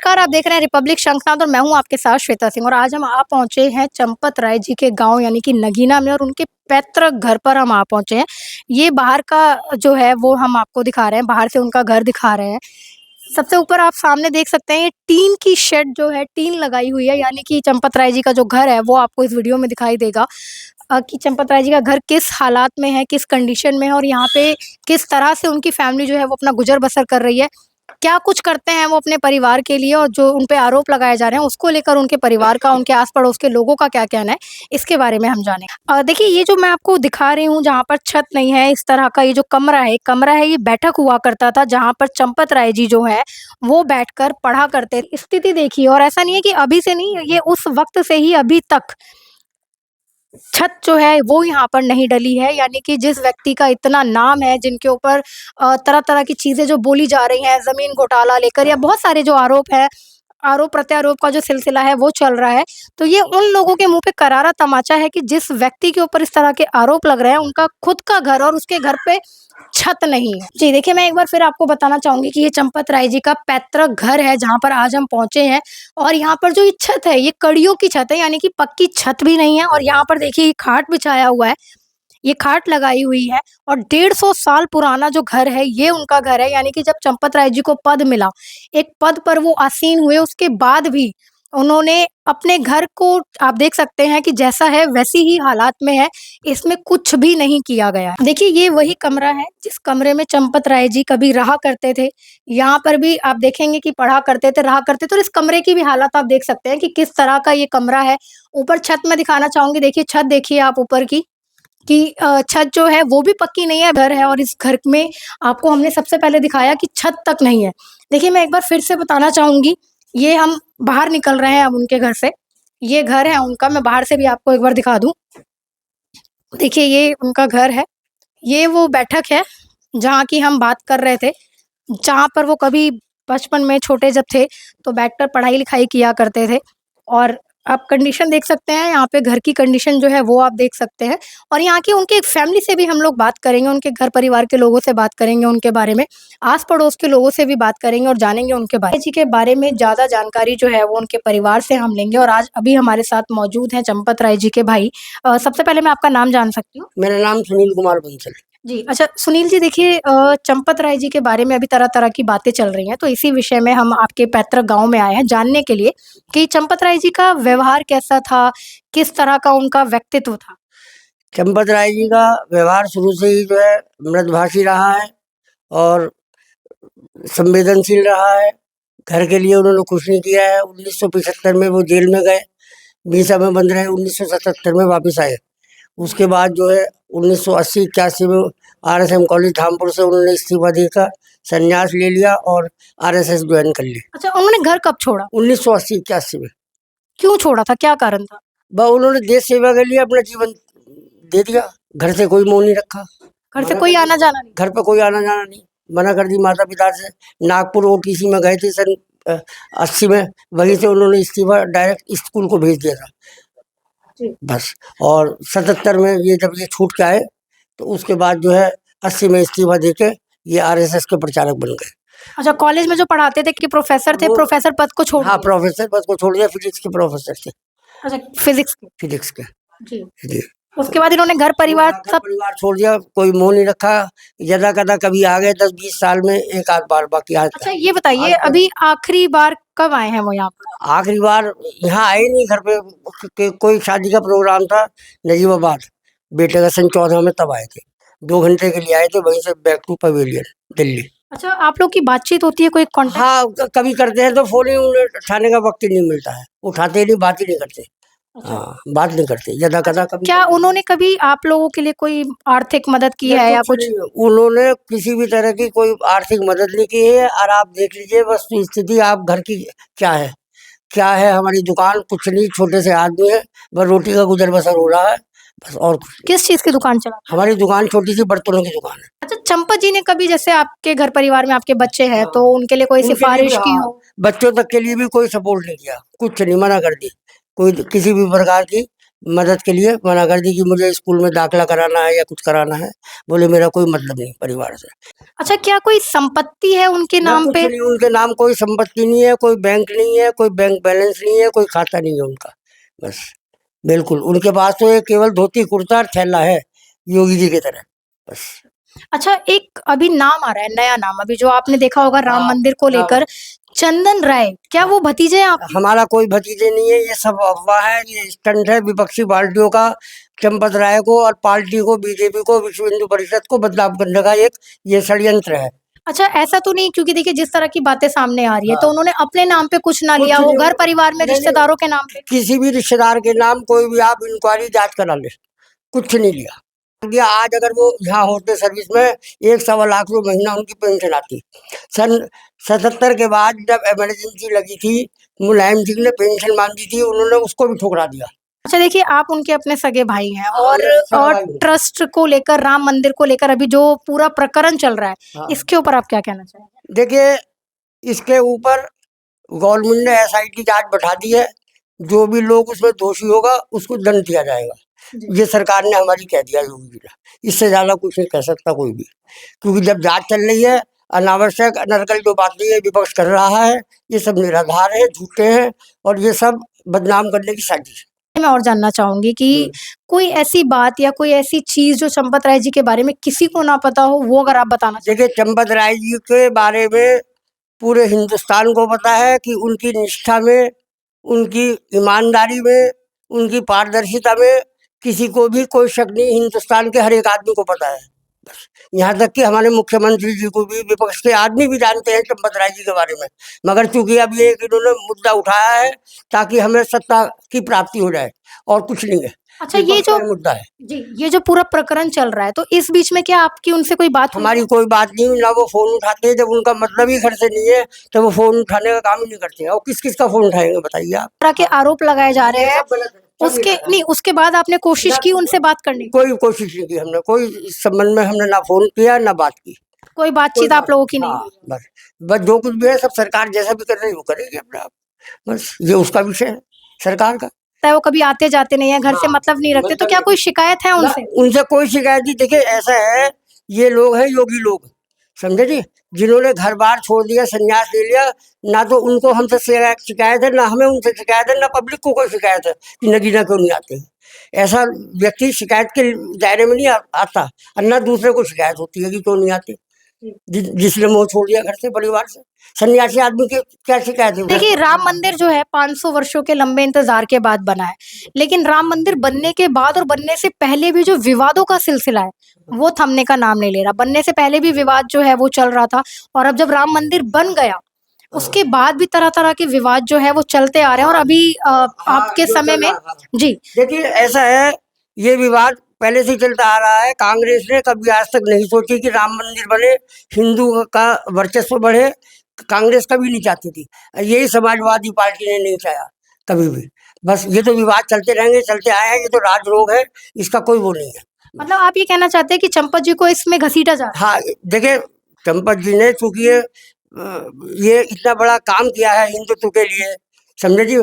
नमस्कार, आप देख रहे हैं रिपब्लिक शंखनाद और मैं हूं आपके साथ श्वेता सिंह। और आज हम आ पहुंचे हैं चंपत राय जी के गांव यानी कि नगीना में, और उनके पैतृक घर पर हम आ पहुंचे हैं। ये बाहर का जो है वो हम आपको दिखा रहे हैं, बाहर से उनका घर दिखा रहे हैं। सबसे ऊपर आप सामने देख सकते हैं, ये टीन की शेड जो है, टीन लगाई हुई है, यानी कि चंपत राय जी का जो घर है वो आपको इस वीडियो में दिखाई देगा कि चंपत राय जी का घर किस हालात में है, किस कंडीशन में है, और यहाँ पे किस तरह से उनकी फैमिली जो है वो अपना गुजर बसर कर रही है, क्या कुछ करते हैं वो अपने परिवार के लिए, और जो उन पे आरोप लगाए जा रहे हैं उसको लेकर उनके परिवार का, उनके आस-पड़ोस के लोगों का क्या कहना है, इसके बारे में हम जानेंगे। देखिए, ये जो मैं आपको दिखा रही हूँ, जहाँ पर छत नहीं है, इस तरह का ये जो कमरा है, ये बैठक हुआ करता था, जहाँ पर चंपत राय जी जो है वो बैठकर पढ़ा करते थे। स्थिति देखिए, और ऐसा नहीं है कि अभी से नहीं, ये उस वक़्त से ही अभी तक छत जो है वो यहाँ पर नहीं डली है। यानी कि जिस व्यक्ति का इतना नाम है, जिनके ऊपर तरह-तरह की चीज़ें जो बोली जा रही हैं, ज़मीन घोटाला लेकर या बहुत सारे जो आरोप हैं, आरोप प्रत्यारोप का जो सिलसिला है वो चल रहा है। तो ये उन लोगों के मुँह पे करारा तमाचा है कि जिस व्यक्ति के ऊपर इस तरह के आरोप लग रहे हैं, उनका खुद का घर और उसके घर पे छत नहीं है। जी, देखिए, मैं एक बार फिर आपको बताना चाहूँगी कि ये चंपत राय जी का पैतृक घर है, जहाँ पर आज हम पहुँचे हैं। और यहाँ पर जो ये छत है, ये कड़ियों की छत है, यानी कि पक्की छत भी नहीं है। और यहाँ पर देखिए, ये खाट बिछाया हुआ है, ये खाट लगाई हुई है, और 150 साल पुराना जो घर है, ये उनका घर है। यानी कि जब चंपत राय जी को पद मिला, एक पद पर वो आसीन हुए, उसके बाद भी उन्होंने अपने घर को, आप देख सकते हैं कि जैसा है वैसी ही हालात में है, इसमें कुछ भी नहीं किया गया है। देखिए, ये वही कमरा है जिस कमरे में चंपत राय जी कभी रहा करते थे। यहाँ पर भी आप देखेंगे कि पढ़ा करते थे, रहा करते थे, और इस कमरे की भी हालत आप देख सकते हैं कि किस तरह का ये कमरा है। ऊपर छत मैं दिखाना चाहूँगी, देखिए छत देखिए आप ऊपर की, कि छत जो है वो भी पक्की नहीं है, घर है, और इस घर में आपको हमने सबसे पहले दिखाया कि छत तक नहीं है। देखिए, मैं एक बार फिर से बताना चाहूँगी, ये हम बाहर निकल रहे हैं अब उनके घर से। ये घर है उनका, मैं बाहर से भी आपको एक बार दिखा दूँ। देखिए, ये उनका घर है, ये वो बैठक है जहाँ की हम बात कर रहे थे, जहाँ पर वो कभी बचपन में छोटे जब थे तो बैठकर पढ़ाई-लिखाई किया करते थे। और आप कंडीशन देख सकते हैं, यहाँ पे घर की कंडीशन जो है वो आप देख सकते हैं। और यहाँ की उनकी एक फैमिली से भी हम लोग बात करेंगे, उनके घर परिवार के लोगों से बात करेंगे उनके बारे में, आस-पड़ोस के लोगों से भी बात करेंगे और जानेंगे उनके बारे जी के बारे में। ज़्यादा जानकारी जो है वो उनके परिवार से हम लेंगे, और आज अभी हमारे साथ मौजूद हैं चंपत राय जी के भाई। सबसे पहले मैं आपका नाम जान सकती हूँ? मेरा नाम सुनील कुमार बंसल। जी, अच्छा सुनील जी, देखिए, चंपत राय जी के बारे में अभी तरह-तरह की बातें चल रही हैं, तो इसी विषय में हम आपके पैतृक गाँव में आए हैं जानने के लिए कि चंपत राय जी का व्यवहार कैसा था? किस तरह का उनका व्यक्तित्व था? चंपत राय जी का व्यवहार शुरू से ही जो है मृदुभाषी रहा है और संवेदनशील रहा है। घर के लिए उन्होंने कुछ नहीं किया है। 1975 में वो जेल में गए, बीसा में बंद रहे, 1977 में वापस आए। उसके बाद जो है 1980-81 में आरएसएम कॉलेज धामपुर से उन्होंने इस्तीफा देकर संन्यास ले लिया और आरएसएस ज्वाइन कर ली। अच्छा, उन्होंने घर कब छोड़ा? 1980-81 में। क्यों छोड़ा था? क्या कारण था? उन्होंने देश सेवा के लिए अपना जीवन दे दिया। घर से कोई मोह नहीं रखा। घर से कोई आना-जाना नहीं? घर पे कोई आना जाना नहीं, मना कर दी माता पिता से। नागपुर ओटीसी में गए थे सन 80 में, वहीं से उन्होंने इस्तीफा डायरेक्ट स्कूल को भेज दिया था जी। बस। और 77 में ये जब ये छूट के आए तो उसके बाद जो है 80 में इस्तीफा देके ये आरएसएस के प्रचारक बन गए। अच्छा, कॉलेज में जो पढ़ाते थे कि प्रोफ़ेसर थे, प्रोफ़ेसर पद को छोड़ हाँ, दिया? प्रोफेसर पद को छोड़ दिया, फिजिक्स के प्रोफेसर थे। अच्छा, फिज़िक्स के? फिजिक्स के। जी। जी। उसके बाद इन्होंने घर परिवार घर सब? परिवार छोड़ दिया, कोई मोह नहीं रखा। यदा-कदा कभी आ गए 10-20 साल में एक आध बार, बाकी आज अच्छा, ये बताइए, अभी आखिरी बार कब आए हैं वो यहाँ पर? आखिरी बार यहाँ आए नहीं। घर पे कोई शादी का प्रोग्राम था नजीबाबाद, बेटे का सन 14 में, तब आए थे। 2 घंटे के लिए आए थे, वहीं से बैक टू पवेलियन दिल्ली। अच्छा, आप लोग की बातचीत होती है, कोई कॉन्टैक्ट? हाँ, कभी करते हैं तो फोन ही उन्हें उठाने का वक्त ही नहीं मिलता है, उठाते ही नहीं, बात ही नहीं करते। अच्छा। हाँ, बात नहीं करते, यदा कदा कभी। क्या उन्होंने कभी आप लोगों के लिए कोई आर्थिक मदद की है या कुछ? उन्होंने किसी भी तरह की कोई आर्थिक मदद नहीं की है। और आप देख लीजिए वस्तु स्थिति आप घर की क्या है, क्या है। हमारी दुकान कुछ नहीं, छोटे से आदमी है, बस रोटी का गुजर बसर हो रहा है, बस और कुछ। किस चीज़ की दुकान चलाते हैं? हमारी दुकान छोटी सी बर्तनों की दुकान है। अच्छा, चंपत जी ने कभी, जैसे आपके घर परिवार में आपके बच्चे हैं, तो उनके लिए कोई उनके लिए भी, सिफ़ारिश की हाँ, हो? बच्चों तक के लिए भी कोई सपोर्ट नहीं किया, कुछ नहीं, मना कर दी। कोई किसी भी प्रकार की मदद के लिए मना कर दी कि मुझे स्कूल में दाखिला कराना है या कुछ कराना है। बोले मेरा कोई मतलब नहीं परिवार से। अच्छा, क्या कोई संपत्ति है उनके ना नाम कुछ पे? नहीं, उनके नाम कोई संपत्ति नहीं है, कोई बैंक नहीं है, कोई बैंक बैलेंस नहीं है, कोई खाता नहीं है उनका। बस बिल्कुल उनके पास तो एक केवल धोती कुर्ता और थैला है, योगी जी की तरह। बस। अच्छा, एक अभी नाम आ रहा है, नया नाम, अभी जो आपने देखा होगा राम हाँ, मंदिर को हाँ, लेकर, चंदन राय, क्या वो भतीजे हैं आपके? हमारा कोई भतीजे नहीं है, ये सब अफवाह है, ये स्टंट है विपक्षी पार्टियों का, चंपत राय को और पार्टी को, बीजेपी को, विश्व हिंदू परिषद को बदनाम करने का एक ये षड्यंत्र है। अच्छा, ऐसा तो नहीं, क्योंकि देखिए जिस तरह की बातें सामने आ रही है, तो हाँ, उन्होंने अपने नाम पे कुछ ना लिया कुछ हो, नहीं, घर परिवार में नहीं, रिश्तेदारों के नाम पे? किसी भी रिश्तेदार के नाम कोई भी आप इंक्वायरी जांच करा ले, कुछ नहीं लिया। आज अगर वो यहाँ होते सर्विस में 1.25 लाख रुपए महीना उनकी पेंशन आती। सन 77 के बाद जब इमरजेंसी लगी थी, मुलायम सिंह ने पेंशन मांगी थी, उन्होंने उसको भी ठुकरा दिया। अच्छा, देखिए आप उनके अपने सगे भाई हैं, हाँ, और ये सगा और भाई है। ट्रस्ट को लेकर, राम मंदिर को लेकर अभी जो पूरा प्रकरण चल रहा है, हाँ, इसके ऊपर आप क्या कहना चाहेंगे? देखिए इसके ऊपर गवर्नमेंट ने एसआईटी जांच बैठा दी है, जो भी लोग उसमें दोषी होगा उसको दंड दिया जाएगा। जी। ये सरकार ने हमारी कह दिया योगी जी ने, इससे ज्यादा कुछ नहीं कह सकता कोई भी, क्योंकि जब जांच चल रही है, अनावश्यक अनर्गल जो बातें ये विपक्ष कर रहा है, ये सब निराधार है, झूठे हैं, और ये सब बदनाम करने की साजिश है। मैं और जानना चाहूंगी कि कोई ऐसी बात या कोई ऐसी चीज जो चंपत राय जी के बारे में किसी को ना पता हो, वो अगर आप बताना चाहें। देखिए चंपत राय जी के बारे में पूरे हिंदुस्तान को पता है कि उनकी निष्ठा में, उनकी ईमानदारी में, उनकी पारदर्शिता में किसी को भी कोई शक नहीं, हिंदुस्तान के हर एक आदमी को पता है। बस यहाँ तक कि हमारे मुख्यमंत्री जी को भी विपक्ष के आदमी भी जानते हैं चंपत राय जी के बारे में, मगर चूंकि अब ये इन्होंने मुद्दा उठाया है ताकि हमें सत्ता की प्राप्ति हो जाए, और कुछ नहीं है। अच्छा, ये विपक्ष जो का मुद्दा है। जी, ये जो पूरा प्रकरण चल रहा है, तो इस बीच में क्या आपकी उनसे कोई बात हुई? हमारी कोई बात नहीं हुई, ना वो फोन उठाते हैं, जब उनका मतलब ही घर से नहीं है तो वो फोन उठाने का काम ही नहीं करते हैं। और किस किस का फोन उठाएंगे बताइए आप। तरह के आरोप लगाए जा रहे ये हैं, सब गलत है, सब उसके गलत है। नहीं, उसके बाद आपने कोशिश की उनसे बात करने की? कोई कोशिश नहीं की हमने, कोई इस संबंध में हमने ना फोन किया ना बात की। कोई कोई बातचीत आप बात लोगों की नहीं हाँ, हुई? बस बस जो कुछ भी है सब सरकार जैसा भी कर रही है वो करेगी अपने आप। बस ये उसका विषय है सरकार का। तय वो कभी आते जाते नहीं है, घर से हाँ, मतलब नहीं रखते, तो मतलब क्या कोई शिकायत है ना उनसे? उनसे कोई शिकायत नहीं। देखिए ऐसा है, ये लोग हैं योगी लोग, समझे जी, जिन्होंने घर बार छोड़ दिया, संन्यास ले लिया, ना तो उनको हमसे शिकायत है, ना हमें उनसे शिकायत है, ना पब्लिक को कोई शिकायत है कि नगीना क्यों नहीं आते हैं। ऐसा व्यक्ति शिकायत के दायरे में नहीं आता, और ना दूसरे को शिकायत होती है कि क्यों नहीं आते। जिसने मोह छोड़ दिया घर से, परिवार से, सन्यासी आदमी की क्या शिकायत है। देखिए, राम मंदिर जो है 500 वर्षों के लंबे इंतजार के बाद बना है, लेकिन राम मंदिर बनने के बाद और बनने से पहले भी जो विवादों का सिलसिला है, वो थमने का नाम नहीं ले रहा। बनने से पहले भी विवाद जो है वो चल रहा था, और अब जब राम मंदिर बन गया, उसके बाद भी तरह-तरह के विवाद जो है वो चलते आ रहे हैं, और अभी आपके जो समय चल में रहा है। जी, देखिए ऐसा है, ये विवाद पहले से चलता आ रहा है। कांग्रेस ने कभी आज तक नहीं सोची कि राम मंदिर बने, हिंदू का वर्चस्व बढ़े, कांग्रेस कभी नहीं चाहती थी। यही समाजवादी पार्टी ने नहीं चाहा कभी भी। बस ये तो विवाद चलते रहेंगे, चलते आए हैं, ये तो राज रोग है, इसका कोई वो नहीं है। मतलब आप ये कहना चाहते हैं कि चंपत जी को इसमें घसीटा जा रहा है? हाँ, देखिए चंपत जी ने चूंकि ये इतना बड़ा काम किया है हिंदुत्व के लिए, समझे जी,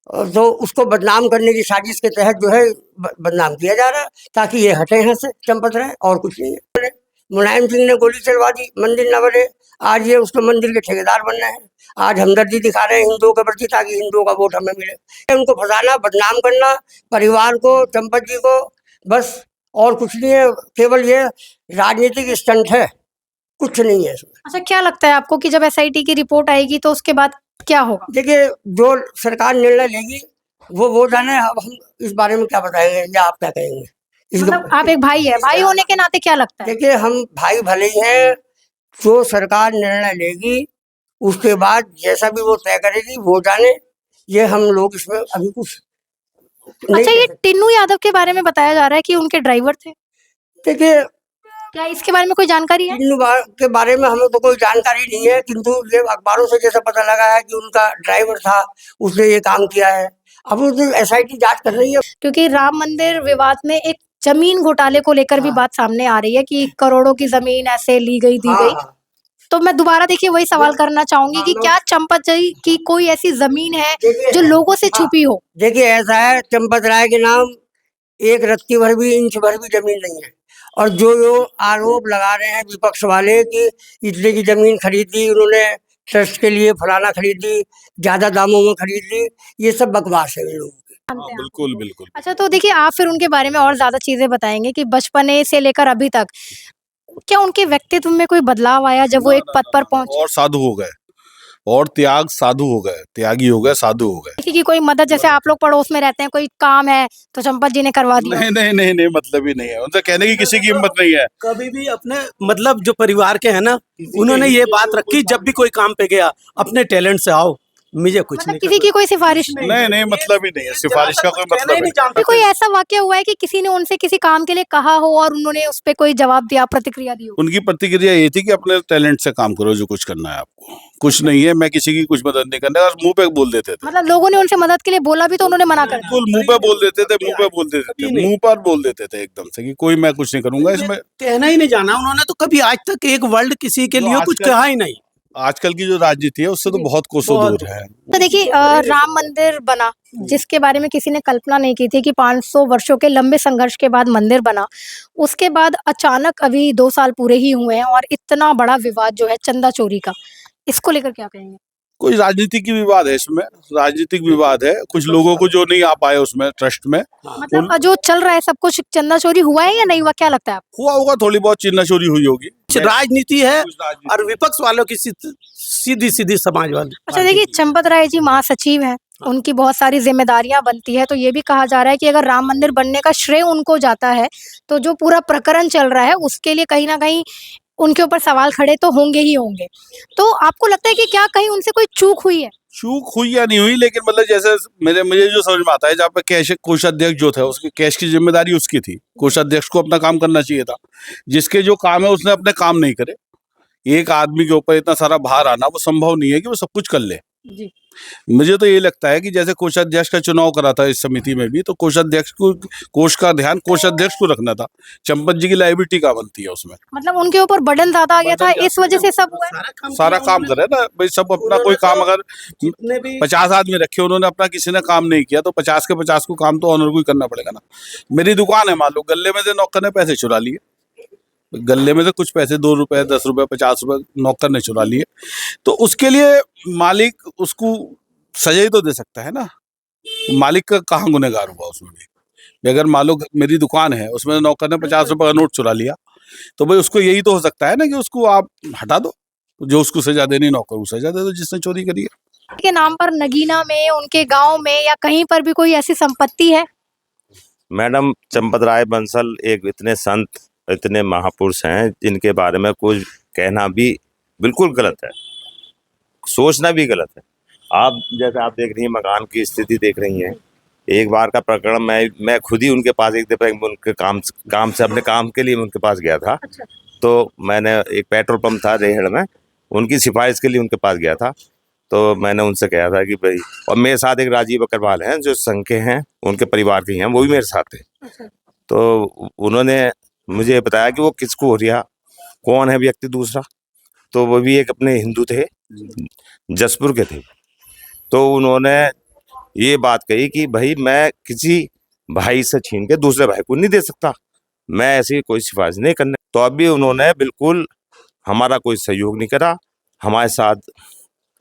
और तो उसको बदनाम करने की साजिश के तहत जो है बदनाम किया जा रहा है, ताकि ये हटे यहाँ से, चंपत रहे, और कुछ नहीं है। मुलायम सिंह ने गोली चलवा दी, मंदिर न बने, आज ये उसके मंदिर के ठेकेदार बनना है। आज हमदर्दी दिखा रहे हैं हिंदुओं के प्रति, ताकि हिंदुओं का वोट हमें मिले। उनको फंसाना, बदनाम करना, परिवार को, चंपत जी को, बस, और कुछ नहीं है। केवल ये राजनीतिक स्टंट है, कुछ नहीं है इसमें। अच्छा, क्या लगता है आपको कि जब एसआईटी की रिपोर्ट आएगी तो उसके बाद क्या होगा? देखिए जो सरकार निर्णय लेगी वो जाने, अब हम इस बारे में क्या बताएंगे या आप क्या कहेंगे मतलब आप एक भाई है, भाई होने के नाते क्या लगता है? देखिए हम भाई भले ही हैं, जो सरकार निर्णय लेगी उसके बाद जैसा भी वो तय करेगी वो जाने, ये हम लोग इसमें अभी कुछ नहीं अच्छा, कह ये सकते। टिन्नू यादव के बारे में बताया जा रहा है कि उनके ड्राइवर थे, देखिए क्या इसके बारे में कोई जानकारी है? के बारे में हमें तो कोई जानकारी नहीं है, किंतु ये अखबारों से जैसा पता लगा है कि उनका ड्राइवर था, उसने ये काम किया है। अब वो तो एसआईटी जांच कर रही है। क्योंकि राम मंदिर विवाद में एक जमीन घोटाले को लेकर भी हाँ, बात सामने आ रही है कि करोड़ों की जमीन ऐसे ली गई, दी हाँ, गई। हाँ, तो मैं दोबारा देखिए वही सवाल करना चाहूंगी हाँ, कि क्या चंपत जी की कोई ऐसी जमीन है देखिए जो लोगों से हाँ, छुपी हो? देखिए ऐसा है, चंपत राय के नाम एक रत्ती भर भी, इंच भर भी जमीन नहीं है। और जो आरोप लगा रहे हैं विपक्ष वाले कि इतने की जमीन खरीदी उन्होंने ट्रस्ट के लिए, फलाना खरीदी, ज्यादा दामों में खरीद ली, ये सब बकवास है इन लोगों की। मानते हैं आप? बिल्कुल बिल्कुल। अच्छा, तो देखिए आप फिर उनके बारे में और ज़्यादा चीज़ें बताएँगे कि बचपने से लेकर अभी तक, क्या उनके व्यक्तित्व में कोई बदलाव आया जब वो एक पद पर पहुँचे? और साधु हो गए, और त्याग साधु हो गए, त्यागी हो गए, साधु हो गए। किसी की कोई मदद, जैसे आप लोग पड़ोस में रहते हैं, कोई काम है तो चंपत जी ने करवा दिया? नहीं नहीं नहीं नहीं, मतलब ही नहीं है उनसे कहने की किसी की हिम्मत नहीं है। कभी भी अपने मतलब जो परिवार के हैं ना, उन्होंने ये बात रखी, जब भी कोई काम पे गया अपने टैलेंट से आओ, मुझे कुछ मतलब नहीं किसी की कोई सिफारिश नहीं? नहीं नहीं, मतलब ही नहीं है, सिफारिश का कोई मतलब नहीं। फिर कोई ऐसा वाकया हुआ है कि किसी ने उनसे किसी काम के लिए कहा हो और उन्होंने उस पे कोई जवाब दिया, प्रतिक्रिया दी हो? उनकी प्रतिक्रिया ये थी कि अपने टैलेंट से काम करो, जो कुछ करना है आपको, कुछ नहीं है, मैं किसी की कुछ मदद नहीं करने, और मुंह पे बोल देते थे। मतलब लोगों ने उनसे मदद के लिए बोला भी तो उन्होंने मना कर दिया? बिल्कुल मुंह पे बोल देते थे, मुंह पे बोल देते थे, मुंह पर बोल देते थे एकदम से कि कोई मैं कुछ नहीं करूंगा इसमें। कहना ही नहीं जाना उन्होंने, तो कभी आज तक एक वर्ड किसी के लिए कुछ कहा ही नहीं। आजकल की जो राजनीति है उससे तो बहुत कोसों दूर है। तो देखिए राम मंदिर बना, जिसके बारे में किसी ने कल्पना नहीं की थी कि 500 वर्षों के लंबे संघर्ष के बाद मंदिर बना, उसके बाद अचानक अभी 2 साल पूरे ही हुए हैं और इतना बड़ा विवाद जो है चंदा चोरी का, इसको लेकर क्या कहेंगे? कोई राजनीतिक विवाद है इसमें, राजनीतिक विवाद है, कुछ लोगों को जो नहीं आ पाए उसमें ट्रस्ट में। मतलब जो चल रहा है सब कुछ, चंदा चोरी हुआ है या नहीं हुआ, क्या लगता है आपको? हुआ होगा, थोड़ी बहुत चिन्ह चोरी हुई होगी। राजनीति है और विपक्ष वालों की सीधी सीधी समाजवादी। अच्छा देखिए, चंपत राय जी महासचिव हैं, उनकी बहुत सारी जिम्मेदारियां बनती है, तो ये भी कहा जा रहा है कि अगर राम मंदिर बनने का श्रेय उनको जाता है, तो जो पूरा प्रकरण चल रहा है उसके लिए कहीं ना कहीं उनके ऊपर सवाल खड़े तो होंगे ही होंगे। तो आपको लगता है कि क्या कहीं उनसे कोई चूक हुई है? चूक हुई या नहीं हुई, लेकिन मतलब जैसे मुझे जो समझ में आता है, जहाँ पे कैश कोषाध्यक्ष जो था, उसके कैश की जिम्मेदारी उसकी थी, कोषाध्यक्ष को अपना काम करना चाहिए था। जिसके जो काम है उसने अपने काम नहीं करे। एक आदमी के ऊपर इतना सारा भार आना वो संभव नहीं है कि वो सब कुछ कर ले। जी। मुझे तो ये लगता है कि जैसे कोषाध्यक्ष का चुनाव करा था इस समिति में भी, तो कोषाध्यक्ष को, कोष का ध्यान कोषाध्यक्ष को रखना था। चंपत जी की लायबिलिटी कहाँ बनती है उसमें? मतलब उनके ऊपर बर्डन ज्यादा आ गया था, इस वजह से सब हुआ है? सारा काम करे ना भाई, सब अपना कोई काम, अगर 50 आदमी रखे उन्होंने अपना किसी ने काम नहीं किया, तो 50 के 50 को काम तो ऑनर को ही करना पड़ेगा ना। मेरी दुकान है, मान लो गले में से नौकर ने पैसे चुरा लिए, गले में से कुछ पैसे 2 रुपए, 10 रुपए, 50 रुपए नौकर ने चुरा लिए, तो उसके लिए मालिक उसको सजा ही तो दे सकता है ना। मालिक का कहाँ गुनहगार हुआ उसमें भी? अगर मान लो मेरी दुकान है, उसमें नौकर ने 50 रुपए का नोट चुरा लिया, तो भाई उसको यही तो हो सकता है ना कि उसको आप हटा दो, जो उसको सजा देनी नौकर को सजा दे दो जिसने चोरी करी है। के नाम पर नगीना में, उनके गांव में या कहीं पर भी कोई ऐसी संपत्ति है? मैडम, चंपत राय बंसल एक इतने संत, इतने महापुरुष हैं जिनके बारे में कुछ कहना भी बिल्कुल गलत है, सोचना भी गलत है। आप जैसे आप देख रही हैं, मकान की स्थिति देख रही हैं। एक बार का प्रकरण, मैं खुद ही उनके पास एक दफा उनके काम से, अपने काम के लिए उनके पास गया था। तो मैंने, एक पेट्रोल पंप था रेहड़ में, उनकी सिफारिश के लिए उनके पास गया था। तो मैंने उनसे कहा था कि भाई, और मेरे साथ एक राजीव अग्रवाल हैं जो संघ के हैं, उनके परिवार के हैं, वो भी मेरे साथ थे। तो उन्होंने मुझे बताया कि वो किसको हो रहा, कौन है व्यक्ति दूसरा, तो वो भी एक अपने हिंदू थे, जसपुर के थे। तो उन्होंने ये बात कही कि भाई मैं किसी भाई से छीन के दूसरे भाई को नहीं दे सकता, मैं ऐसी कोई सिफारिश नहीं करने। तो अभी उन्होंने बिल्कुल हमारा कोई सहयोग नहीं करा, हमारे साथ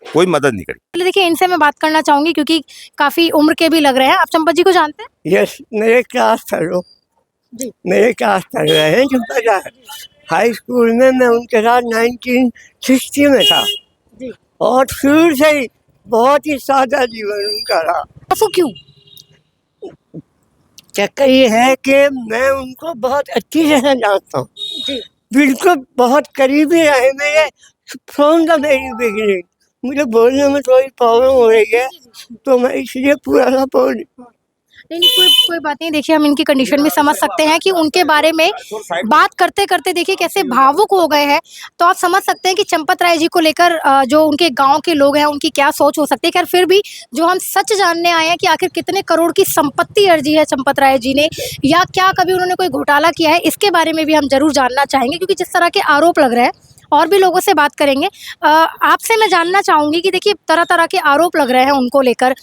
कोई मदद नहीं करी। देखिए, इनसे मैं बात करना चाहूंगी क्योंकि काफी उम्र के भी लग रहे हैं। आप चंपत जी को जानते हैं? यस, मेरे क्लास फेलो, मेरे क्लास पढ़ रहे हैं चंपत राय। हाई स्कूल में मैं उनके साथ 1960 में था, और शुरू से ही बहुत ही सादा जीवन उनका रहा। वो क्यों? चक्कर ये है कि मैं उनको बहुत अच्छी तरह जानता हूँ, बिल्कुल बहुत करीबी रहे मेरे फ्रॉम द वेरी बिगिनिंग। मुझे बोलने में थोड़ी प्रॉब्लम हो रही है, तो मैं इसलिए पूरा ना बोल। नहीं, कोई बात नहीं। देखिए, हम इनकी कंडीशन भी समझ सकते हैं कि उनके बारे में बात करते करते देखिए कैसे भावुक हो गए हैं। तो आप समझ सकते हैं कि चंपत राय जी को लेकर जो उनके गांव के लोग हैं उनकी क्या सोच हो सकती है। खैर, फिर भी जो हम सच जानने आए हैं कि आखिर कितने करोड़ की संपत्ति अर्जी है चंपत राय जी ने, या क्या कभी उन्होंने कोई घोटाला किया है, इसके बारे में भी हम जरूर जानना चाहेंगे। क्योंकि जिस तरह के आरोप लग रहे हैं और भी लोगों से बात करेंगे। आपसे मैं जानना चाहूंगी कि देखिए तरह तरह के आरोप लग रहे हैं उनको लेकर,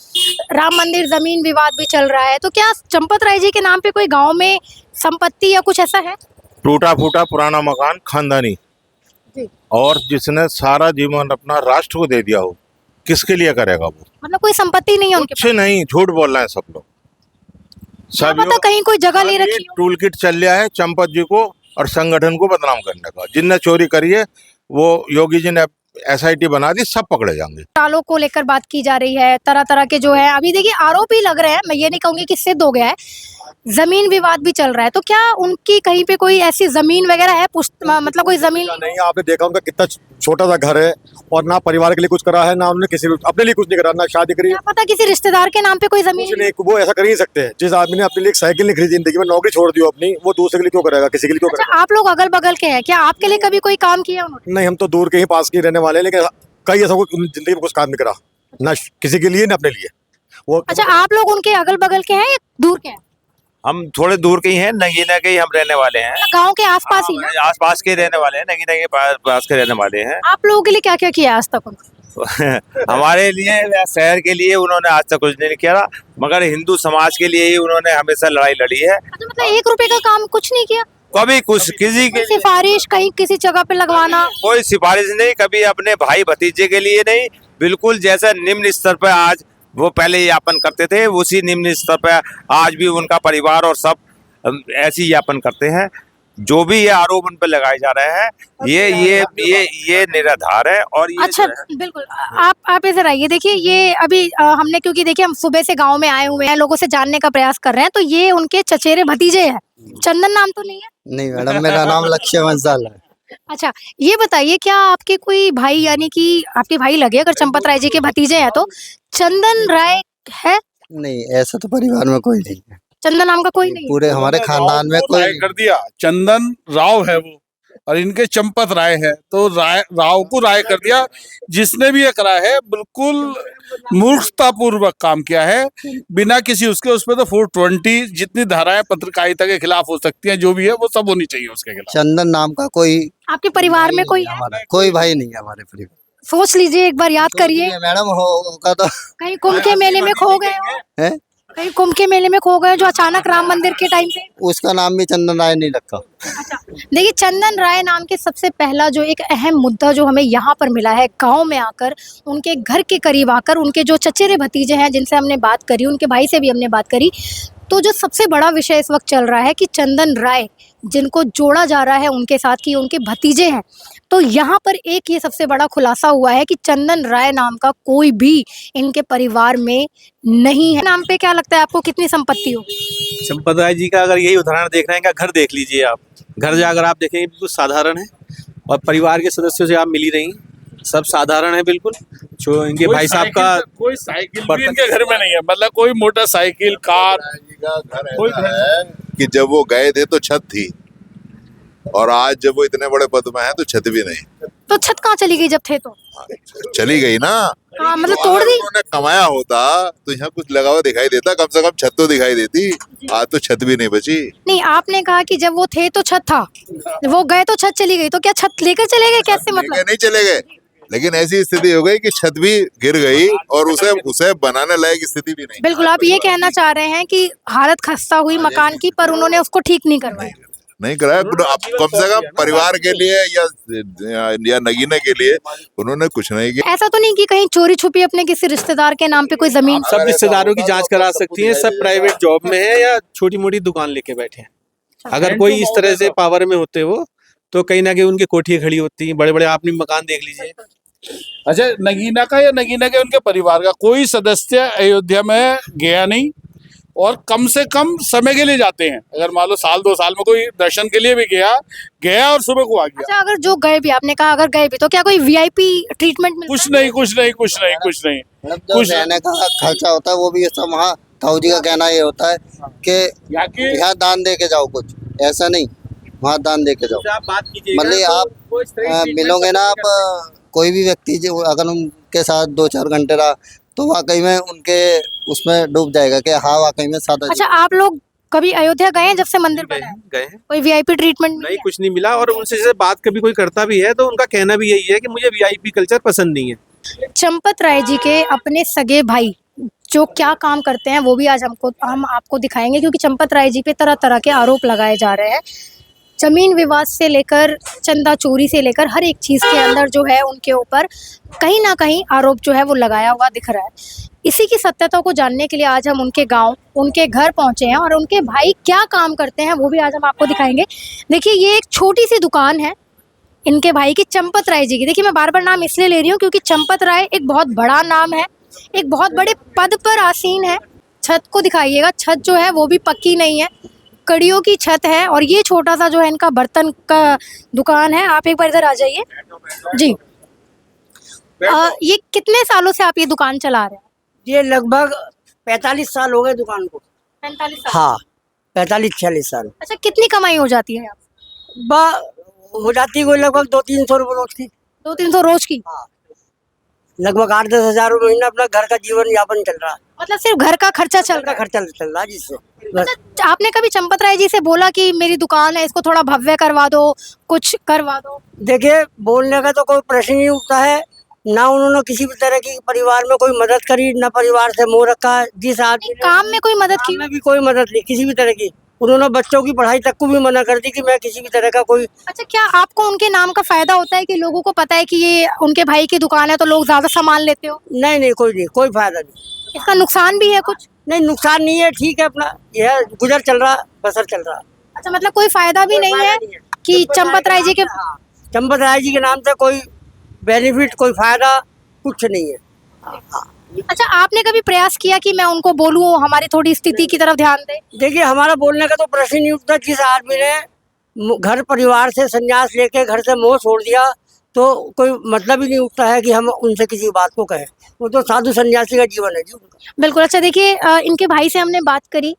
राम मंदिर जमीन विवाद भी चल रहा है, तो क्या चंपत राय जी के नाम पे कोई गांव में संपत्ति या कुछ ऐसा है? टूटा फूटा पुराना मकान खानदानी, जी। और जिसने सारा जीवन अपना राष्ट्र को दे दिया हो, किसके लिए करेगा वो? मतलब कोई संपत्ति नहीं है उनके कुछ नहीं, झूठ बोल रहे हैं सब लोग। क्या पता कहीं कोई जगह ले रखी हो। टूल किट चल रहा है चंपत जी को और संगठन को बदनाम करने का। जिनने चोरी करी है वो योगी जी ने SIT बना दी, सब पकड़े जाएंगे। तालों को लेकर बात की जा रही है, तरह तरह के जो है अभी देखिए आरोप ही लग रहे हैं, मैं ये नहीं कहूंगी कि सिद्ध हो गया है, जमीन विवाद भी चल रहा है, तो क्या उनकी कहीं पे कोई ऐसी जमीन वगैरह है, मतलब कोई जमीन? नहीं, आपने देखा उनका कितना छोटा सा घर है और ना परिवार के लिए कुछ करा है, ना उन्होंने किसी अपने लिए कुछ नहीं करा, ना शादी करी। क्या पता किसी रिश्तेदार के नाम पे कोई जमीन? कुछ नहीं, वो ऐसा कर ही नहीं सकते। जिस आदमी ने अपने लिए एक साइकिल नहीं खरीदी जिंदगी में, नौकरी छोड़ दी अपनी, वो दूसरे के लिए क्यों करेगा, किसी के लिए क्यों अच्छा, करेगा? आप लोग अगल बगल के हैं, क्या आपके लिए कभी कोई काम किया उन्होंने? नहीं, हम तो दूर के ही पास के रहने वाले हैं, लेकिन कई ऐसा कोई जिंदगी में कुछ काम नहीं करा, ना किसी के लिए ना अपने लिए वो। अच्छा, आप लोग उनके अगल बगल के हैं या दूर के हैं? हम थोड़े दूर के ही हैं, नगीना के ही हम रहने वाले हैं। गांव के आसपास ही ना? आसपास के रहने वाले हैं, नगीना के पास के रहने वाले हैं। आप लोगों के लिए क्या क्या किया आज तक उन्होंने? हमारे लिए या शहर के लिए उन्होंने आज तक कुछ नहीं किया, मगर हिंदू समाज के लिए ही उन्होंने हमेशा लड़ाई लड़ी है। अच्छा, मतलब 1 रुपए का काम कुछ नहीं किया? कभी कुछ किसी के सिफारिश कहीं किसी जगह पे लगवाना? कोई सिफारिश नहीं, कभी अपने भाई भतीजे के लिए नहीं, बिल्कुल जैसा निम्न स्तर पर आज वो पहले यापन करते थे, उसी निम्न स्तर पर आज भी उनका परिवार और सब ऐसे ही यापन करते हैं। जो भी ये आरोप उन पर लगाए जा रहे हैं, ये निराधार है। और ये अच्छा, बिल्कुल। आप इधर आइए, देखिए ये अभी हमने, क्योंकि देखिए हम सुबह से गांव में आए हुए हैं, लोगों से जानने का प्रयास कर रहे हैं, तो ये उनके चचेरे भतीजे हैं। चंदन नाम तो नहीं है? नहीं मैडम, मेरा नाम लक्ष्य बंसल है। अच्छा, ये बताइए क्या आपके कोई भाई, यानी कि आपके भाई लगे अगर चंपत राय जी के भतीजे हैं, तो चंदन राय है? नहीं, ऐसा तो परिवार में कोई नहीं है, चंदन नाम का कोई नहीं? पूरे हमारे खानदान में कोई राय कर दिया, चंदन राव है वो, और इनके चंपत राय है, तो राव को राय कर दिया। जिसने भी ये करा है बिल्कुल मूर्खतापूर्वक काम किया है, बिना किसी उसके, उसपे तो 420 जितनी धाराएं पत्रकारिता के खिलाफ हो सकती हैं, जो भी है वो सब होनी चाहिए उसके खिलाफ। चंदन नाम का कोई आपके परिवार में कोई है? हमारा कोई भाई नहीं है हमारे परिवार। सोच लीजिए, एक बार याद करिए। मैडम होगा तो कहीं कुंभ के मेले में खो गए हो? है, कहीं कुंभ के मेले में खो गए जो अचानक राम मंदिर के टाइम पे? उसका नाम भी चंदन राय नहीं रखा। अच्छा, देखिए चंदन राय नाम के सबसे पहला जो एक अहम मुद्दा जो हमें यहाँ पर मिला है, गांव में आकर, उनके घर के करीब आकर, उनके जो चचेरे भतीजे हैं जिनसे हमने बात करी, उनके भाई से भी हमने बात करी, तो जो सबसे बड़ा विषय इस वक्त चल रहा है कि चंदन राय जिनको जोड़ा जा रहा है उनके साथ कि उनके भतीजे हैं, तो यहाँ पर एक ये सबसे बड़ा खुलासा हुआ है कि चंदन राय नाम का कोई भी इनके परिवार में नहीं है। नाम पे क्या लगता है आपको कितनी संपत्ति होगी? चंपत राय जी का अगर यही उदाहरण देख रहे हैं, का घर देख लीजिए आप, घर जाकर आप देखेंगे बिल्कुल साधारण है, और परिवार के सदस्यों से आप मिली रही, सब साधारण है बिल्कुल। जो इनके भाई साहब का कोई साइकिल भी इनके घर में नहीं है, मतलब कोई मोटरसाइकिल, कार, कोई घर है कि जब वो गए थे तो छत थी, और आज जब वो इतने बड़े पद में है तो छत भी नहीं। तो छत कहाँ चली गई जब थे तो? चली गई ना। हाँ, मतलब तोड़ दी। उन्होंने कमाया होता तो यहाँ कुछ लगा हुआ दिखाई देता, कम से कम छत तो दिखाई देती। आज तो छत भी नहीं बची। नहीं, आपने कहा कि जब वो थे तो छत था, वो गए तो छत चली गई, तो क्या छत लेकर चले गए? कैसे मतलब? नहीं चले गए, लेकिन ऐसी स्थिति हो गई कि छत भी गिर गई और उसे बनाने लायक स्थिति भी नहीं। बिल्कुल, आप ये कहना चाह रहे हैं कि हालत खस्ता हुई मकान की, पर उन्होंने उसको ठीक नहीं करवाया। नहीं कराया, कम से कम परिवार के लिए या नगीने के लिए उन्होंने कुछ नहीं किया। ऐसा तो नहीं कि कहीं चोरी छुपी अपने किसी रिश्तेदार के नाम पे कोई जमीन? सब रिश्तेदारों की जांच करा सकती हैं, सब प्राइवेट जॉब में है या छोटी मोटी दुकान लेके बैठे हैं। अगर कोई इस तरह से पावर में होते वो, तो कहीं ना कहीं उनकी कोठियां खड़ी होती हैं, बड़े बड़े आपने मकान देख लीजिए। अच्छा, नगीना का या नगीना के उनके परिवार का कोई सदस्य अयोध्या में गया नहीं, और कम से कम समय के लिए जाते हैं। अगर मान लो साल 2 साल में कोई दर्शन के लिए भी गया और सुबह को आ गया। अच्छा, अगर जो गए भी, आपने कहा अगर गए भी, तो क्या कोई VIP ट्रीटमेंट मिलता कुछ है? नहीं। कुछ रहने का खर्चा होता है, वो भी सब वहाँ ताऊ जी का कहना ये होता है कि यहाँ दान दे के जाओ, कुछ ऐसा नहीं, वहाँ दान दे के जाओ। आप बात कीजिएगा मतलब आप मिलोगे ना, आप कोई भी व्यक्ति जो अगर उनके साथ 2-4 घंटे रहा तो वाकई में उनके उसमें डूब जाएगा कि हाँ वाकई में सादा। अच्छा, आप लोग कभी अयोध्या गए हैं जब से मंदिर बना है? गए हैं। कोई वीआईपी ट्रीटमेंट मिली नहीं, है? कुछ नहीं मिला। और उनसे जैसे बात कभी कोई करता भी है तो उनका कहना भी यही है कि मुझे वीआईपी कल्चर पसंद नहीं है। चंपत राय जी के अपने सगे भाई जो क्या काम करते हैं वो भी आज हम आपको दिखाएंगे, क्योंकि चंपत राय जी पे तरह तरह के आरोप लगाए जा रहे हैं। जमीन विवाद से लेकर चंदा चोरी से लेकर हर एक चीज़ के अंदर जो है उनके ऊपर कहीं ना कहीं आरोप जो है वो लगाया हुआ दिख रहा है। इसी की सत्यता को जानने के लिए आज हम उनके गांव, उनके घर पहुंचे हैं और उनके भाई क्या काम करते हैं वो भी आज हम आपको दिखाएंगे। देखिए, ये एक छोटी सी दुकान है इनके भाई की, चंपत राय जी की। देखिए, मैं बार बार नाम इसलिए ले रही हूँ क्योंकि चंपत राय एक बहुत बड़ा नाम है, एक बहुत बड़े पद पर आसीन है। छत को दिखाइएगा, छत जो है वो भी पक्की नहीं है, कड़ियों की छत है और ये छोटा सा जो है इनका बर्तन का दुकान है। आप एक बार इधर आ जाइए जी। ये कितने सालों से आप ये दुकान चला रहे हैं? ये लगभग 45 साल हो गए दुकान को। 45 साल। हाँ, 45-46 साल। अच्छा, कितनी कमाई हो जाती है यहाँ से? हो जाती है कोई लगभग 200-300 रुपये रोज की। 200-300 रोज की? लगभग 8-10 हजार रुपये महीना अपना घर का जीवन यापन चल रहा है। मतलब सिर्फ घर का खर्चा चल घर का रहा है? खर्चा चल रहा है जिससे बस। अच्छा, आपने कभी चंपत राय जी से बोला कि मेरी दुकान है, इसको थोड़ा भव्य करवा दो, कुछ करवा दो? देखिए, बोलने का तो कोई प्रश्न नहीं उठता है। ना उन्होंने किसी भी तरह की परिवार में कोई मदद करी, ना परिवार से मोह रखा है। जिस आदमी ने काम में कोई मदद की? काम में भी कोई मदद नहीं, किसी भी तरह की। उन्होंने बच्चों की पढ़ाई तक को भी मना कर दी कि मैं किसी भी तरह का कोई। अच्छा, क्या आपको उनके नाम का फायदा होता है कि लोगों को पता है कि ये उनके भाई की दुकान है तो लोग ज्यादा सामान लेते हो? नहीं नहीं, कोई नहीं, कोई फायदा नहीं। इसका नुकसान भी है कुछ? नहीं, नुकसान नहीं है, ठीक है, अपना यह गुजर चल रहा, बसर चल रहा। अच्छा, मतलब कोई फायदा भी नहीं है कि चंपत राय जी के? चंपत राय जी के नाम से कोई बेनिफिट, कोई फायदा कुछ नहीं है। अच्छा, आपने कभी प्रयास किया कि मैं उनको बोलूं हमारी थोड़ी स्थिति की तरफ ध्यान दें? देखिए, हमारा बोलने का तो प्रश्न नहीं उठता। जिस आदमी ने घर परिवार से संन्यास लेके घर से मोह छोड़ दिया तो कोई मतलब ही नहीं उठता है कि हम उनसे किसी बात को कहें। वो तो साधु सन्यासी का जीवन है जी उनका। बिल्कुल। अच्छा, देखिए, इनके भाई से हमने बात करी,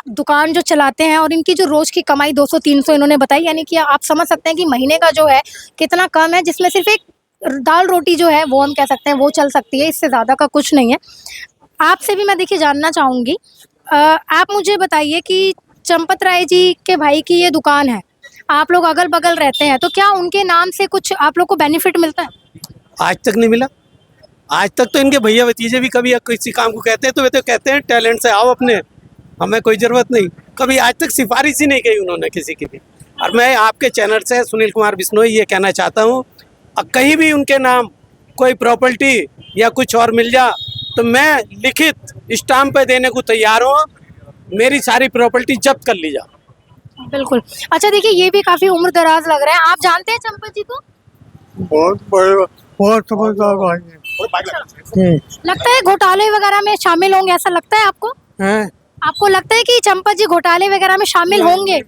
दुकान जो चलाते हैं और इनकी जो रोज की कमाई 200-300 इन्होंने बताई, यानी कि आप समझ सकते हैं कि महीने का जो है कितना कम है, जिसमें सिर्फ एक दाल रोटी जो है वो हम कह सकते हैं वो चल सकती है, इससे ज़्यादा का कुछ नहीं है। आपसे भी मैं देखिए जानना चाहूँगी, आप मुझे बताइए कि चंपत राय जी के भाई की ये दुकान है, आप लोग अगल बगल रहते हैं, तो क्या उनके नाम से कुछ आप लोग को बेनिफिट मिलता है? आज तक नहीं मिला। आज तक तो इनके भैया भतीजे भी कभी किसी काम को कहते हैं तो वे तो कहते हैं टैलेंट से आओ अपने, हमें कोई ज़रूरत नहीं। कभी आज तक सिफारिश ही नहीं की उन्होंने किसी की भी। और मैं आपके चैनल से सुनील कुमार बिश्नोई ये कहना चाहता हूँ, कहीं भी उनके नाम कोई प्रॉपर्टी या कुछ और मिल जा तो मैं लिखित स्टाम्प पे देने को तैयार हूँ, मेरी सारी प्रॉपर्टी जब्त कर ली जा। बिल्कुल। अच्छा, देखिए, ये भी काफ़ी उम्र दराज लग रहे हैं। आप जानते हैं चंपत जी को? बहुत बड़े, बहुत समझदार भाई है। लगता है घोटाले वगैरह में शामिल होंगे, ऐसा लगता है आपको? आपको लगता है कि चंपत जी घोटाले वगैरह में शामिल होंगे?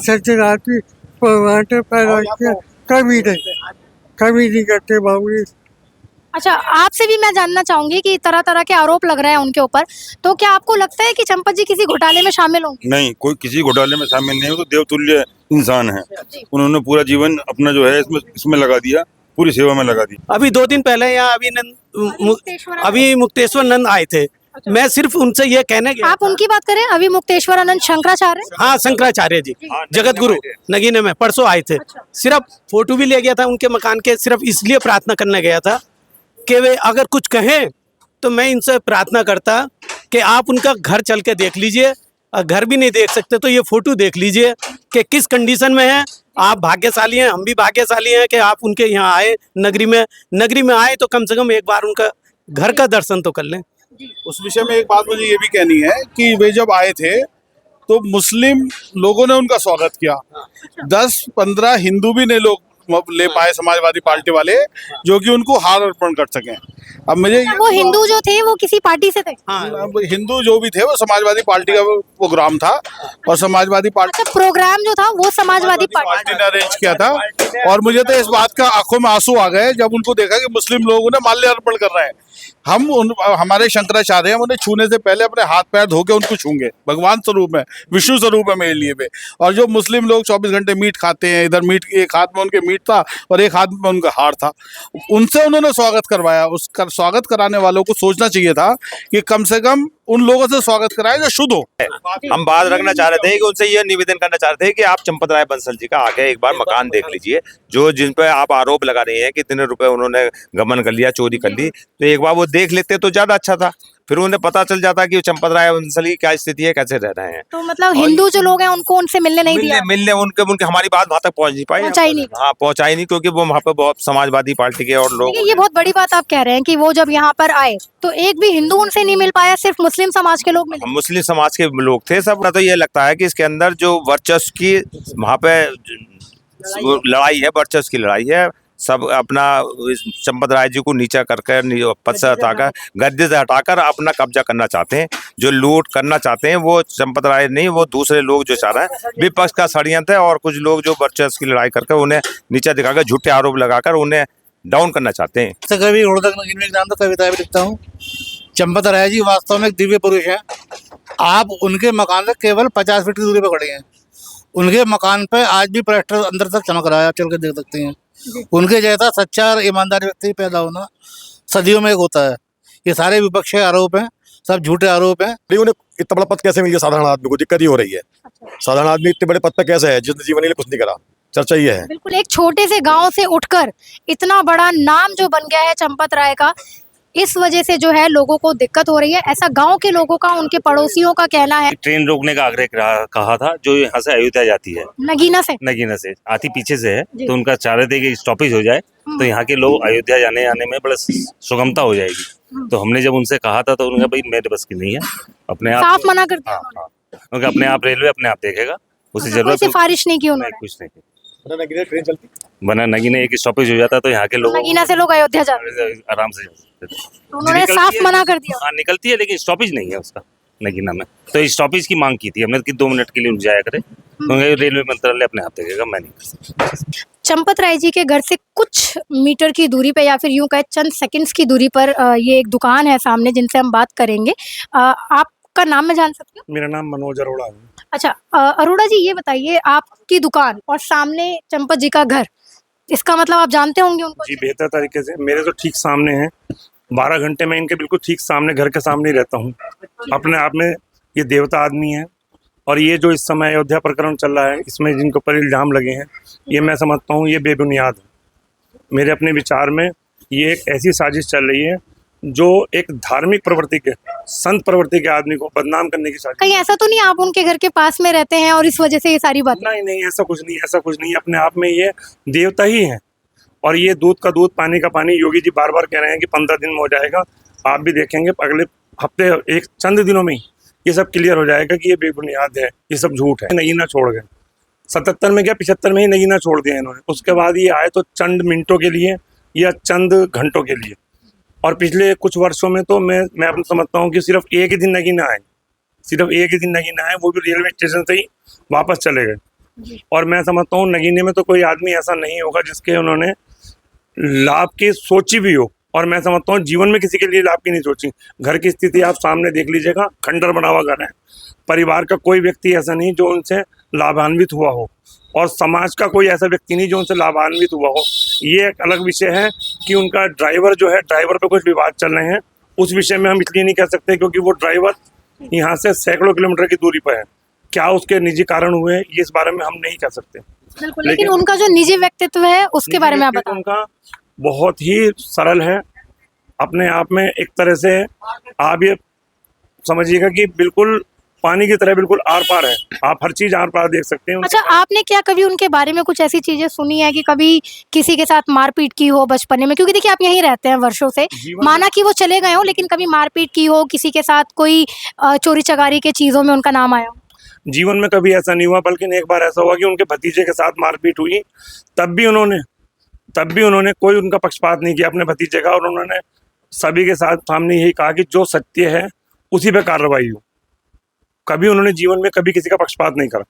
सचिन आदमी पैदा किया, कभी नहीं करते बाबू। अच्छा, आपसे भी मैं जानना चाहूंगी कि तरह तरह के आरोप लग रहे हैं उनके ऊपर, तो क्या आपको लगता है कि चंपत जी किसी घोटाले में शामिल होंगे? नहीं, कोई किसी घोटाले में शामिल नहीं, वो तो देवतुल्य इंसान है। उन्होंने पूरा जीवन अपना जो है इसमें लगा दिया, पूरी सेवा में लगा दी। अभी 2 दिन पहले यहाँ अभी मुक्तेश्वर नंद आए थे। मैं सिर्फ उनसे ये कहने गया। आप उनकी बात करें, अभी मुक्तेश्वरानंद शंकराचार्य? हाँ, शंकराचार्य जी, जगत गुरु नगीने में परसों आए थे। सिर्फ फोटो भी ले गया था उनके मकान के, सिर्फ इसलिए प्रार्थना करने गया था कि वे अगर कुछ कहें तो मैं इनसे प्रार्थना करता कि आप उनका घर चल के देख लीजिए, और घर भी नहीं देख सकते तो ये फोटो देख लीजिए कि किस कंडीशन में है। आप भाग्यशाली हैं, हम भी भाग्यशाली हैं कि आप उनके यहाँ आए, नगरी में आए तो कम से कम एक बार उनका घर का दर्शन तो कर लें। उस विषय में एक बात मुझे ये भी कहनी है कि वे जब आए थे तो मुस्लिम लोगों ने उनका स्वागत किया। 10-15 हिंदू भी नहीं लोग ले पाए समाजवादी पार्टी वाले, जो कि उनको हार अर्पण कर सके। अब मुझे वो हिंदू जो थे वो किसी पार्टी से थे? हाँ, हिंदू जो भी थे वो समाजवादी पार्टी का प्रोग्राम था और समाजवादी पार्टी अच्छा, प्रोग्राम जो था वो समाजवादी पार्टी ने अरेंज किया था। और मुझे तो इस बात का आंखों में आंसू आ गए जब उनको देखा कि मुस्लिम लोग उन्हें माल्यार्पण कर रहे हैं। हमारे शंकराचार्य हैं, उन्हें छूने से पहले अपने हाथ पैर धो के उनको छूंगे, भगवान स्वरूप है, विष्णु स्वरूप है मेरे लिए भी। और जो मुस्लिम लोग 24 घंटे मीट खाते हैं, इधर मीट एक हाथ में उनके मीट मीट था और एक हाथ में उनका हार था। उनसे उन्होंने स्वागत करवाया। उस स्वागत कराने वालों को सोचना चाहिए था कि कम से कम उन लोगों से स्वागत कराए जो शुद्ध हो। हम बात रखना चाह रहे थे कि उनसे ये निवेदन करना चाह रहे थे कि आप चंपत राय बंसल जी का आके एक बार मकान देख लीजिए, जो जिन पे आप आरोप लगा रहे हैं कि इतने रुपए उन्होंने गबन कर लिया, चोरी कर ली, तो एक बार वो देख लेते तो ज्यादा अच्छा था। फिर उन्हें पता चल जाता कि चंपत राय बंसल की क्या स्थिति है, कैसे रह रहे हैं। तो मतलब हिंदू जो लोग हैं उनको उनसे मिलने नहीं दिया? मिलने उनके हमारी बात वहां तक पहुंच नहीं पाई। पहुंचाई नहीं? हाँ, पहुंचाई नहीं, क्योंकि वो वहाँ पे बहुत समाजवादी पार्टी के और लोग। ये बहुत बड़ी बात आप कह रहे हैं कि वो जब यहाँ पर आए तो एक भी हिंदू उनसे नहीं मिल पाया, सिर्फ मुस्लिम समाज के लोग मिले। मुस्लिम समाज के लोग थे सब। तो ये लगता है कि इसके अंदर जो वर्चस्व की वहाँ पे लड़ाई है, वर्चस्व की लड़ाई है। सब अपना चंपत राय जी को नीचा करके, पद से हटाकर, गद्दे से हटाकर अपना कब्जा करना चाहते हैं। जो लूट करना चाहते हैं वो चंपत राय नहीं, वो दूसरे लोग जो चाह रहे हैं, विपक्ष का षड्यंत्र है। और कुछ लोग जो वर्चस्व की लड़ाई करके उन्हें नीचा दिखाकर, झूठे आरोप लगाकर उन्हें डाउन करना चाहते हैं। कवि उड़दक नगीन में नाम तो कविताएं भी लिखता हूँ। चंपत राय जी वास्तव में एक दिव्य पुरुष हैं। आप उनके मकान से केवल 50 फीट की दूरी पर खड़े हैं। उनके मकान पे आज भी प्लास्टर अंदर तक चमक रहा है, आप चल के देख सकते हैं। उनके जैसा सच्चा और ईमानदार व्यक्ति पैदा होना सदियों में एक होता है। ये सारे विपक्षी आरोप हैं, सब झूठे आरोप हैं। उन्हें इतना बड़ा पद कैसे मिल गया? साधारण आदमी को दिक्कत ही हो रही है। साधारण आदमी इतने बड़े पद पे कैसे है जिसने जीवन के लिए कुछ नहीं करा? चर्चा ये है। बिल्कुल, एक छोटे से गांव से उठकर इतना बड़ा नाम जो बन गया है चंपत राय का, इस वजह से जो है लोगों को दिक्कत हो रही है, ऐसा गांव के लोगों का, उनके पड़ोसियों का कहना है। ट्रेन रोकने का आग्रह कहा था, जो यहाँ से अयोध्या जाती है, नगीना से आती पीछे से है, तो उनका चाह रहे थे कि स्टॉपेज हो जाए तो यहाँ के लोग अयोध्या जाने आने में बड़ा सुगमता हो जाएगी। तो हमने जब उनसे कहा था तो उन्होंने भाई मेरे बस की नहीं है, अपने आप साफ मना कर दिया। क्योंकि अपने आप रेलवे अपने आप देखेगा, उसे जरूरत सिफारिश नहीं की उन्होंने? कुछ नहीं की। ट्रेन चलती बना नगीना एक स्टॉपेज हो जाता तो यहाँ के लोग नगीना से लोग अयोध्या जाते, आराम से जा सकते थे। तो उन्होंने साफ मना कर दिया। हाँ, निकलती है लेकिन स्टॉपेज नहीं है उसका नगीना में। तो स्टॉपेज की मांग की थी हमने कि 2 मिनट के लिए रुक जाया करे, क्योंकि रेलवे मंत्रालय अपने आप देखेगा, मैं नहीं कर सकता। चंपत राय जी के घर से कुछ मीटर की दूरी पे, या फिर यूं कहे चंद सेकंड्स की दूरी पर ये एक दुकान है सामने, जिनसे हम बात करेंगे। आपका नाम मैं जान सकती हूँ? मेरा नाम मनोज अरोड़ा है। अच्छा, अरोड़ा जी, ये बताइए, आपकी दुकान और सामने चंपत जी का घर, इसका मतलब आप जानते होंगे उनको? जी, बेहतर तरीके से। मेरे तो ठीक सामने हैं, 12 घंटे में इनके बिल्कुल ठीक सामने, घर के सामने ही रहता हूँ। अपने आप में ये देवता आदमी है। और ये जो इस समय अयोध्या प्रकरण चल रहा है, इसमें जिनके ऊपर इल्जाम लगे हैं, ये मैं समझता हूँ ये बेबुनियाद है। मेरे अपने विचार में ये एक ऐसी साजिश चल रही है जो एक धार्मिक प्रवृत्ति के, संत प्रवृत्ति के आदमी को बदनाम करने की साजिश। कहीं ऐसा तो नहीं आप उनके घर के पास में रहते हैं और इस वजह से ये सारी बात? नहीं, ऐसा कुछ नहीं, ऐसा कुछ नहीं। अपने आप में ये देवता ही है। और ये दूध का दूध, पानी का पानी। योगी जी बार बार कह रहे हैं कि 15 दिन में हो जाएगा। आप भी देखेंगे अगले हफ्ते, एक चंद दिनों में ही ये सब क्लियर हो जाएगा कि ये बेबुनियाद है, ये सब झूठ है। नगीना छोड़ गए, 77 में क्या 75 में ही नगीना छोड़ दिया इन्होंने। उसके बाद ये आए तो चंद मिनटों के लिए या चंद घंटों के लिए। और पिछले कुछ वर्षों में तो मैं अपना समझता हूँ कि सिर्फ एक ही दिन नगीना आए, सिर्फ एक ही दिन नगीना आए, वो भी रेलवे स्टेशन से ही वापस चले गए। और मैं समझता हूँ नगीने में तो कोई आदमी ऐसा नहीं होगा जिसके उन्होंने लाभ की सोची भी हो। और मैं समझता हूँ जीवन में किसी के लिए लाभ की नहीं सोची। घर की स्थिति आप सामने देख लीजिएगा, खंडर बना हुआ घर है। परिवार का कोई व्यक्ति ऐसा नहीं जो उनसे लाभान्वित हुआ हो, और समाज का कोई ऐसा व्यक्ति नहीं जो उनसे लाभान्वित हुआ हो। ये एक अलग विषय है कि उनका ड्राइवर जो है, ड्राइवर पे कुछ विवाद चल रहे हैं। उस विषय में हम इसलिए नहीं कह सकते क्योंकि वो ड्राइवर यहाँ से सैकड़ों किलोमीटर की दूरी पर है। क्या उसके निजी कारण हुए ये इस बारे में हम नहीं कह सकते। बिल्कुल, लेकिन उनका जो निजी व्यक्तित्व है उसके बारे में आप बताएं। उनका बहुत ही सरल है अपने आप में। एक तरह से आप ये समझिएगा कि बिल्कुल पानी की तरह बिल्कुल आर पार है। आप हर चीज आर पार देख सकते हैं। अच्छा, आपने क्या कभी उनके बारे में कुछ ऐसी चीजें सुनी है कि कभी किसी के साथ मारपीट की हो बचपन में? क्योंकि देखिए आप यहीं रहते हैं वर्षों से, माना कि वो चले गए हो, लेकिन कभी मारपीट की हो, किसी के साथ कोई चोरी चकारी के चीजों में उनका नाम आया हो? जीवन में कभी ऐसा नहीं हुआ, बल्कि एक बार ऐसा हुआ कि उनके भतीजे के साथ मारपीट हुई। तब भी उन्होंने कोई उनका पक्षपात नहीं किया अपने भतीजे का। और उन्होंने सभी के साथ सामने यही कहा कि जो सत्य है उसी पे कार्रवाई हो। कभी उन्होंने जीवन में कभी किसी का पक्षपात नहीं करा,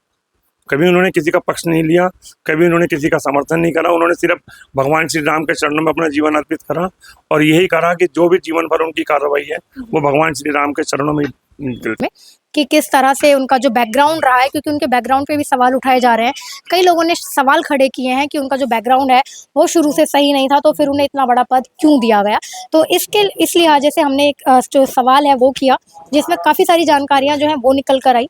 कभी उन्होंने किसी का पक्ष नहीं लिया, कभी उन्होंने किसी का समर्थन नहीं करा। उन्होंने सिर्फ भगवान श्री राम के चरणों में अपना जीवन अर्पित करा और यही करा कि जो भी जीवन भर उनकी कार्रवाई है वो भगवान श्री राम के चरणों में में कि किस तरह से उनका जो बैकग्राउंड रहा है, क्योंकि उनके बैकग्राउंड पे भी सवाल उठाए जा रहे हैं। कई लोगों ने सवाल खड़े किए हैं कि उनका जो बैकग्राउंड है वो शुरू से सही नहीं था, तो फिर उन्हें इतना बड़ा पद क्यों दिया गया। तो इस लिहाजे से हमने एक जो सवाल है वो किया, जिसमें काफ़ी सारी जानकारियाँ जो हैं वो निकल कर आई।